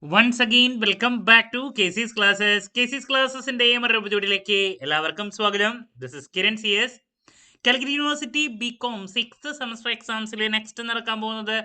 Once again, welcome back to KC's Classes. KC's Classes-ന്റെ മറ്റൊരു എപ്പിസോഡിലേക്ക് എല്ലാവർക്കും സ്വാഗതം. This is Kiran CS. Calicut university BCom 6th semester എക്സാംസിൽ next നടക്കാൻ പോകുന്നത്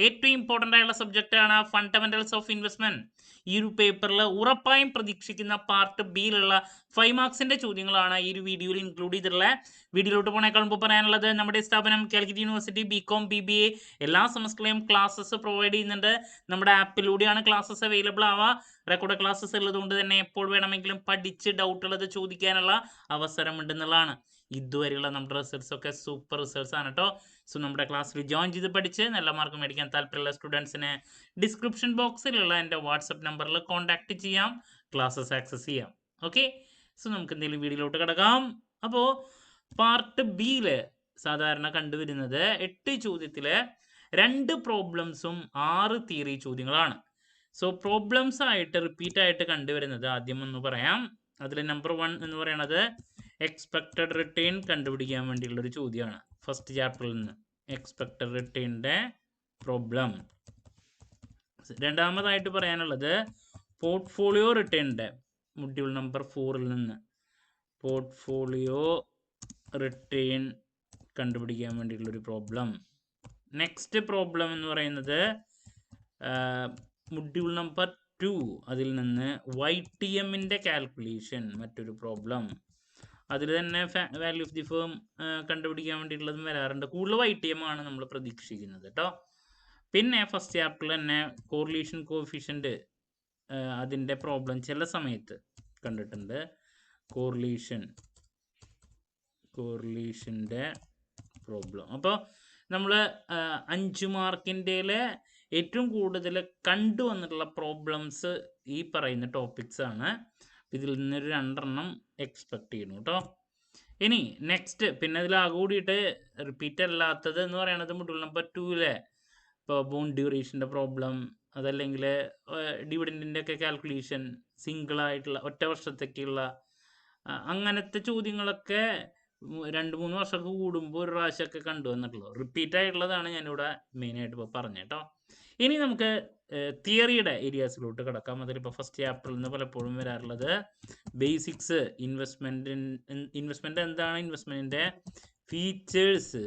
ഏറ്റവും ഇമ്പോർട്ടൻ്റ് ആയുള്ള സബ്ജക്റ്റ് ആണ് ഫണ്ടമെന്റൽസ് ഓഫ് ഇൻവെസ്റ്റ്മെന്റ്. ഈ ഒരു പേപ്പറിൽ ഉറപ്പായും പ്രതീക്ഷിക്കുന്ന പാർട്ട് ബിയിലുള്ള 5 മാർക്സിന്റെ ചോദ്യങ്ങളാണ് ഈ ഒരു വീഡിയോയിൽ ഇൻക്ലൂഡ് ചെയ്തിട്ടുള്ളത്. വീഡിയോയിലോട്ട് പോണേക്കാൾ മുമ്പ് പറയാനുള്ളത് നമ്മുടെ സ്ഥാപനം കാലിക്കറ്റ് യൂണിവേഴ്സിറ്റി ബികോം BBA എല്ലാ സെമസ്റ്ററിലെയും ക്ലാസ്സസ് പ്രൊവൈഡ് ചെയ്യുന്നുണ്ട്. നമ്മുടെ ആപ്പിലൂടെയാണ് ക്ലാസ്സസ് അവൈലബിൾ ആവുക. റെക്കോർഡ് ക്ലാസ്സസ് ഉള്ളതുകൊണ്ട് തന്നെ എപ്പോൾ വേണമെങ്കിലും പഠിച്ച് ഡൗട്ട് ഉള്ളത് ചോദിക്കാനുള്ള അവസരം ഉണ്ടെന്നുള്ളതാണ്. ഇതുവരെയുള്ള നമ്മുടെ റിസൾട്ട്സ് ഒക്കെ സൂപ്പർ റിസൾട്ട്സ് ആണ് കേട്ടോ. സോ നമ്മുടെ ക്ലാസ്സിൽ ജോയിൻ ചെയ്ത് പഠിച്ച് നല്ല മാർക്ക് മേടിക്കാൻ താല്പര്യമുള്ള സ്റ്റുഡൻസിന് ഡിസ്ക്രിപ്ഷൻ ബോക്സിലുള്ള എൻ്റെ വാട്സപ്പ് നമ്പറിൽ കോൺടാക്ട് ചെയ്യാം, ക്ലാസ്സസ് ആക്സസ് ചെയ്യാം. ഓക്കെ, സോ നമുക്ക് എന്തെങ്കിലും വീഡിയോയിലോട്ട് കിടക്കാം. അപ്പോൾ പാർട്ട് ബിയിൽ സാധാരണ കണ്ടുവരുന്നത് 8 ചോദ്യത്തിൽ 2 പ്രോബ്ലംസും 6 തിയറി ചോദ്യങ്ങളാണ്. സോ പ്രോബ്ലംസ് ആയിട്ട് റിപ്പീറ്റ് ആയിട്ട് കണ്ടുവരുന്നത് ആദ്യം ഒന്ന് പറയാം. അതിൽ നമ്പർ 1 എന്ന് പറയുന്നത് എക്സ്പെക്റ്റഡ് റിട്ടേൺ കണ്ടുപിടിക്കാൻ വേണ്ടിയുള്ള ഒരു ചോദ്യമാണ്. ഫസ്റ്റ് ചാപ്റ്ററിൽ നിന്ന് എക്സ്പെക്റ്റഡ് റിട്ടേണിന്റെ പ്രോബ്ലം. രണ്ടാമതായിട്ട് പറയാനുള്ളത് പോർട്ട്ഫോളിയോ റിട്ടേണിന്റെ മൊഡ്യൂൾ നമ്പർ 4-ൽ നിന്ന് പോർട്ട്ഫോളിയോ റിട്ടേൺ കണ്ടുപിടിക്കാൻ വേണ്ടിയുള്ള ഒരു പ്രോബ്ലം. നെക്സ്റ്റ് പ്രോബ്ലം എന്ന് പറയുന്നത് മൊഡ്യൂൾ നമ്പർ 2 അതിൽ നിന്ന് YTM-ന്റെ കാൽക്കുലേഷൻ, മറ്റൊരു പ്രോബ്ലം. അതിൽ തന്നെ വാല്യൂ ഓഫ് ദി ഫേം കണ്ടുപിടിക്കാൻ വേണ്ടിയിട്ടുള്ളതും വരാറുണ്ട്. കൂടുതൽ YTM ആണ് നമ്മൾ പ്രതീക്ഷിക്കുന്നത് കേട്ടോ. പിന്നെ ഫസ്റ്റ് ചാപ്റ്ററിൽ തന്നെ കോറിലേഷൻ കോഫിഷ്യന്റ് അതിൻ്റെ പ്രോബ്ലം ചില സമയത്ത് കണ്ടിട്ടുണ്ട്. കോറിലേഷൻ്റെ പ്രോബ്ലം. അപ്പോൾ നമ്മൾ 5 മാർക്കിൻ്റെ ഏറ്റവും കൂടുതൽ കണ്ടുവന്നിട്ടുള്ള പ്രോബ്ലംസ് ഈ പറയുന്ന ടോപ്പിക്സ് ആണ്. ഇതിൽ നിന്നൊരു 2 എണ്ണം എക്സ്പെക്ട് ചെയ്യുന്നു കേട്ടോ. ഇനി നെക്സ്റ്റ് പിന്നെ ഇതിലാകെ കൂടിയിട്ട് റിപ്പീറ്റ് അല്ലാത്തത് എന്ന് പറയുന്നത് മൊഡ്യൂൾ നമ്പർ 2-ലെ ഇപ്പോൾ ബോണ്ട് ഡ്യൂറേഷൻ്റെ പ്രോബ്ലം, അതല്ലെങ്കിൽ ഡിവിഡൻറ്റിൻ്റെ ഒക്കെ കാൽക്കുലേഷൻ, സിംഗിളായിട്ടുള്ള ഒറ്റ വർഷത്തേക്കുള്ള അങ്ങനത്തെ ചോദ്യങ്ങളൊക്കെ 2-3 വർഷമൊക്കെ കൂടുമ്പോൾ ഒരു പ്രാവശ്യമൊക്കെ കണ്ടുവന്നിട്ടുള്ളൂ. റിപ്പീറ്റ് ആയിട്ടുള്ളതാണ് ഞാനിവിടെ മെയിനായിട്ട് ഇപ്പോൾ പറഞ്ഞത് കേട്ടോ. ഇനി നമുക്ക് തിയറിയുടെ ഏരിയാസിലോട്ട് കിടക്കാം. അതിലിപ്പോൾ ഫസ്റ്റ് ചാപ്റ്ററിൽ നിന്ന് പലപ്പോഴും വരാറുള്ളത് ബേസിക്സ്, ഇൻവെസ്റ്റ്മെൻറ്റ് എന്താണ്, ഇൻവെസ്റ്റ്മെൻറ്റിൻ്റെ ഫീച്ചേഴ്സ്,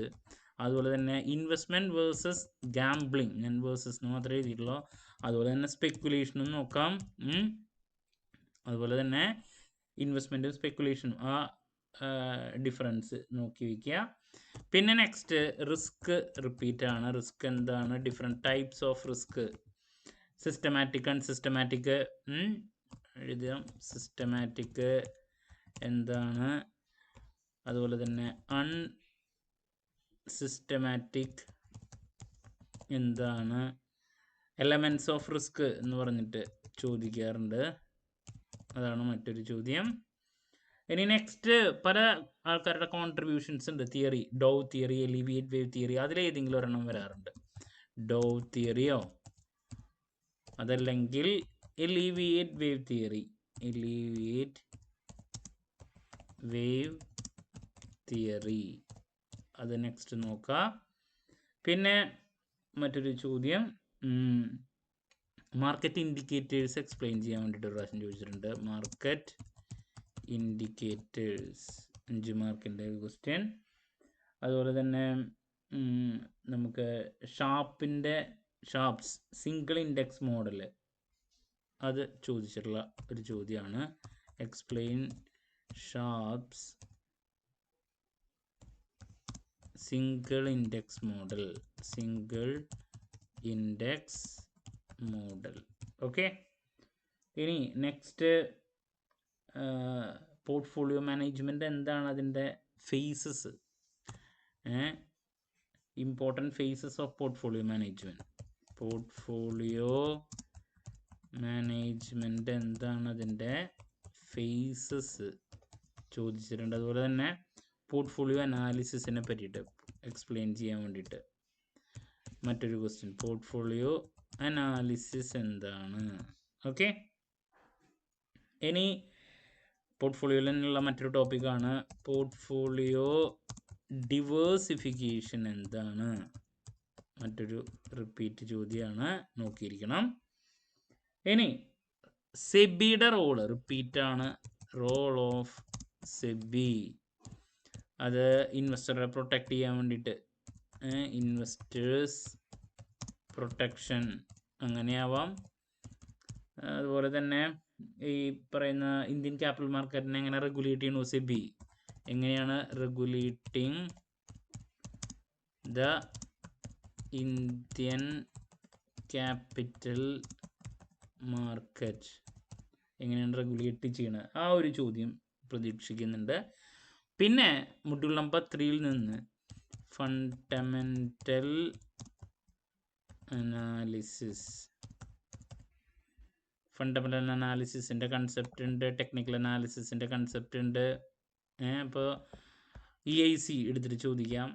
അതുപോലെ തന്നെ ഇൻവെസ്റ്റ്മെൻറ്റ് വേഴ്സസ് ഗാംബ്ലിങ്, ഞാൻ വേഴ്സസ് മാത്രമേ എഴുതിയിട്ടുള്ളൂ. അതുപോലെ തന്നെ സ്പെക്കുലേഷനും നോക്കാം. അതുപോലെ തന്നെ ഇൻവെസ്റ്റ്മെൻറ്റും സ്പെക്കുലേഷനും ആ ഡിഫറൻസ് നോക്കി വയ്ക്കുക. പിന്നെ നെക്സ്റ്റ് റിസ്ക് റിപ്പീറ്റ് ആണ്. റിസ്ക് എന്താണ്, different types of risk, systematic, unsystematic എഴുതാം. സിസ്റ്റമാറ്റിക് എന്താണ്, അതുപോലെ തന്നെ അൺസിസ്റ്റമാറ്റിക് എന്താണ്, എലമെൻറ്റ്സ് ഓഫ് റിസ്ക് എന്ന് പറഞ്ഞിട്ട് ചോദിക്കാറുണ്ട്. അതാണ് മറ്റൊരു ചോദ്യം. ഇനി നെക്സ്റ്റ് പല ആൾക്കാരുടെ കോൺട്രിബ്യൂഷൻസ് ഉണ്ട്. Theory, Dow theory, Elliott wave theory, അതിലേതെങ്കിലും ഒരെണ്ണം വരാറുണ്ട്. ഡോവ് തിയറിയോ അതല്ലെങ്കിൽ Elliott wave theory, Elliott wave theory, അത് നെക്സ്റ്റ് നോക്കാം. പിന്നെ മറ്റൊരു ചോദ്യം മാർക്കറ്റ് ഇൻഡിക്കേറ്റേഴ്സ് എക്സ്പ്ലെയിൻ ചെയ്യാൻ വേണ്ടിയിട്ട് ഒരു പ്രാവശ്യം ചോദിച്ചിട്ടുണ്ട്. മാർക്കറ്റ് ഇൻഡിക്കേറ്റേഴ്സ് 5 മാർക്കിൻ്റെ ക്വസ്റ്റ്യൻ. അതുപോലെ തന്നെ നമുക്ക് ഷാർപ്സ് സിംഗിൾ ഇൻഡെക്സ് മോഡൽ, അത് ചോദിച്ചിട്ടുള്ള ഒരു ചോദ്യമാണ്. Explain Sharpe's single index model. Okay, ഇനി നെക്സ്റ്റ് പോർട്ട്ഫോളിയോ മാനേജ്മെൻറ്റ് എന്താണ്, അതിൻ്റെ phases, important phases of portfolio management എന്താണ്, അതിൻ്റെ ഫേസസ് ചോദിച്ചിട്ടുണ്ട്. അതുപോലെ തന്നെ പോർട്ട്ഫോളിയോ അനാലിസിസിനെ പറ്റിയിട്ട് എക്സ്പ്ലെയിൻ ചെയ്യാൻ വേണ്ടിയിട്ട് മറ്റൊരു ക്വസ്റ്റ്യൻ, പോർട്ട്ഫോളിയോ അനാലിസിസ് എന്താണ്. ഓക്കെ, ഇനി പോർട്ട്ഫോളിയോയിൽ നിന്നുള്ള മറ്റൊരു ടോപ്പിക്കാണ് പോർട്ട്ഫോളിയോ ഡിവേഴ്സിഫിക്കേഷൻ എന്താണ്, മറ്റൊരു റിപ്പീറ്റ് ചോദ്യമാണ്, നോക്കിയിരിക്കണം. ഇനി സെബിയുടെ റോള് റിപ്പീറ്റാണ്. റോൾ ഓഫ് സെബി, അത് ഇൻവെസ്റ്ററെ പ്രൊട്ടക്റ്റ് ചെയ്യാൻ വേണ്ടിയിട്ട്, ഇൻവെസ്റ്റേഴ്സ് പ്രൊട്ടക്ഷൻ അങ്ങനെയാവാം. അതുപോലെ തന്നെ ഈ പറയുന്ന ഇന്ത്യൻ ക്യാപിറ്റൽ മാർക്കറ്റിനെ എങ്ങനെ റെഗുലേറ്റ് ചെയ്യണു സെബി, എങ്ങനെയാണ് regulating the Indian capital market, എങ്ങനെയാണ് റെഗുലേറ്റ് ചെയ്യണത്, ആ ഒരു ചോദ്യം പ്രതീക്ഷിക്കുന്നുണ്ട്. പിന്നെ മൊഡ്യൂൾ നമ്പർ 3 നിന്ന് ഫണ്ടമെൻ്റൽ അനാലിസിസിൻ്റെ കൺസെപ്റ്റ് ഉണ്ട്, ടെക്നിക്കൽ അനാലിസിസിൻ്റെ കൺസെപ്റ്റ് ഉണ്ട്. അപ്പോൾ EIC എടുത്തിട്ട് ചോദിക്കാം.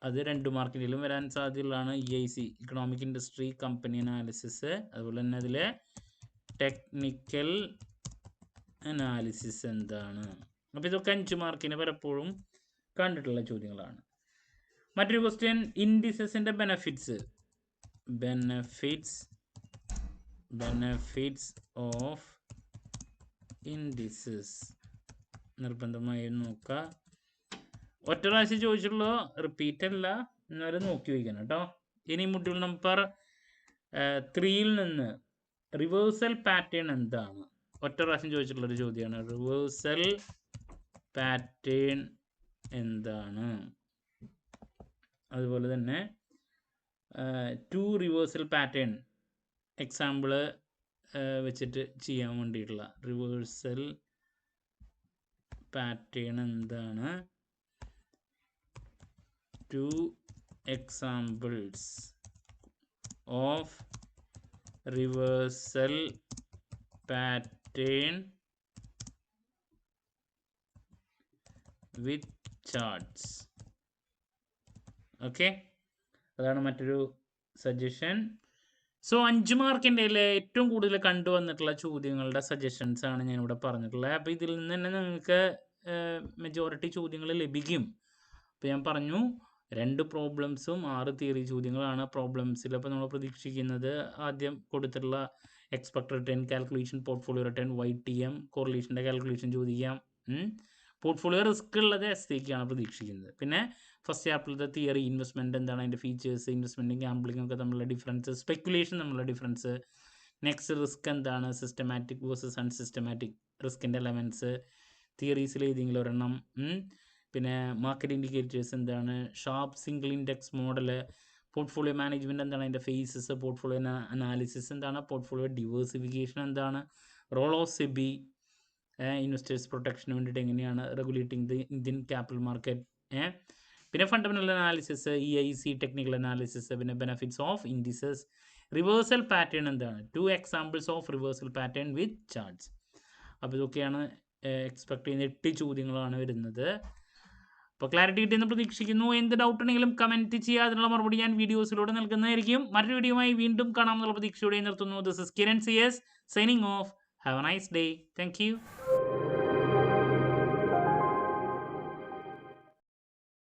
അത് 2 മാർക്കിലും വരാൻ സാധ്യതയുള്ളതാണ്. EIC economic industry company analysis, അതുപോലെ തന്നെ അതിലെ ടെക്നിക്കൽ അനാലിസിസ് എന്താണ്. അപ്പോൾ ഇതൊക്കെ 5 മാർക്കിന് പലപ്പോഴും കണ്ടിട്ടുള്ള ചോദ്യങ്ങളാണ്. മറ്റൊരു ക്വസ്റ്റ്യൻ, ഇൻഡിസസിൻ്റെ ബെനഫിറ്റ്സ് ഓഫ് ഇൻഡിസസ് നിർബന്ധമായും നോക്കുക. ഒറ്റ പ്രാവശ്യം ചോദിച്ചുള്ളൂ, റിപ്പീറ്റ് അല്ല, എന്നാലും നോക്കി വയ്ക്കണം കേട്ടോ. ഇനി മൊഡ്യൂൾ നമ്പർ 3 നിന്ന് റിവേഴ്സൽ പാറ്റേൺ എന്താണ്, ഒറ്റ പ്രാവശ്യം ചോദിച്ചിട്ടുള്ളൊരു ചോദ്യമാണ്. റിവേഴ്സൽ പാറ്റേൺ എന്താണ്, അതുപോലെ തന്നെ 2 റിവേഴ്സൽ പാറ്റേൺ എക്സാമ്പിൾ വെച്ചിട്ട് ചെയ്യാൻ വേണ്ടിയിട്ടുള്ള റിവേഴ്സൽ പാറ്റേൺ എന്താണ്, 2 examples of reversal pattern with charts. Okay, അതാണ് മറ്റൊരു സജഷൻ. സോ 5 മാർക്കിൻ്റെ ഏറ്റവും കൂടുതൽ കണ്ടുവന്നിട്ടുള്ള ചോദ്യങ്ങളുടെ സജഷൻസ് ആണ് ഞാനിവിടെ പറഞ്ഞിട്ടുള്ളത്. അപ്പോൾ ഇതിൽ നിന്ന് തന്നെ നിങ്ങൾക്ക് മെജോറിറ്റി ചോദ്യങ്ങൾ ലഭിക്കും. അപ്പോൾ ഞാൻ പറഞ്ഞു 2 പ്രോബ്ലംസും 6 തിയറി ചോദ്യങ്ങളാണ്. പ്രോബ്ലംസിൽ അപ്പോൾ നമ്മൾ പ്രതീക്ഷിക്കുന്നത് ആദ്യം കൊടുത്തിട്ടുള്ള expect return calculation, portfolio return, YTM, കോറിലേഷൻ്റെ കാൽക്കുലേഷൻ ചോദിക്കാം. പോർട്ട്ഫോളിയോ റിസ്ക് ഉള്ളത് SCക്കാണ് പ്രതീക്ഷിക്കുന്നത്. പിന്നെ ഫസ്റ്റ് ചാപ്റ്ററിലത്തെ തിയറി, ഇൻവെസ്റ്റ്മെൻറ്റ് എന്താണ്, അതിൻ്റെ ഫീച്ചേഴ്സ്, ഇൻവെസ്റ്റ്മെൻറ്റും ഗാംബ്ലിംഗ് ഒക്കെ തമ്മിലുള്ള ഡിഫറൻസ്, സ്പെക്കുലേഷൻ തമ്മിലുള്ള ഡിഫറൻസ്, നെക്സ്റ്റ് റിസ്ക് എന്താണ്, സിസ്റ്റമാറ്റിക് വേഴ്സസ് അൺസിസ്റ്റമാറ്റിക് റിസ്കിൻ്റെ എലമെൻറ്റ്സ്, തിയറീസിൽ ഏതെങ്കിലും ഒരെണ്ണം, പിന്നെ മാർക്കറ്റ് ഇൻഡിക്കേറ്റേഴ്സ് എന്താണ്, Sharpe single index model, portfolio management എന്താണ്, അതിൻ്റെ ഫേസസ്, പോർട്ട്ഫോളിയോ അനാലിസിസ് എന്താണ്, പോർട്ട്ഫോളിയോ ഡിവേഴ്സിഫിക്കേഷൻ എന്താണ്, റോൾ ഓഫ് സെബി, ഇൻവെസ്റ്റേഴ്സ് പ്രൊട്ടക്ഷന് വേണ്ടിയിട്ട് എങ്ങനെയാണ് regulating the Indian capital market, പിന്നെ fundamental analysis, EIC technical analysis, പിന്നെ benefits of indices, reversal pattern എന്താണ്, 2 examples of reversal pattern with charts. അപ്പോൾ ഇതൊക്കെയാണ് എക്സ്പെക്ട് ചെയ്യുന്ന 8 ചോദ്യങ്ങളാണ് വരുന്നത്. അപ്പോൾ ക്ലാരിറ്റി കിട്ടിയെന്ന് പ്രതീക്ഷിക്കുന്നു. എന്ത് ഡൗട്ട് ഉണ്ടെങ്കിലും കമൻറ്റ് ചെയ്യുക, അതിനുള്ള മറുപടി ഞാൻ വീഡിയോസിലൂടെ നൽകുന്നതായിരിക്കും. മറ്റൊരു വീഡിയോയുമായി വീണ്ടും കാണാമെന്നുള്ള പ്രതീക്ഷയോടെ നിർത്തുന്നു. This is Kiran CS signing off. Have a nice day. Thank U.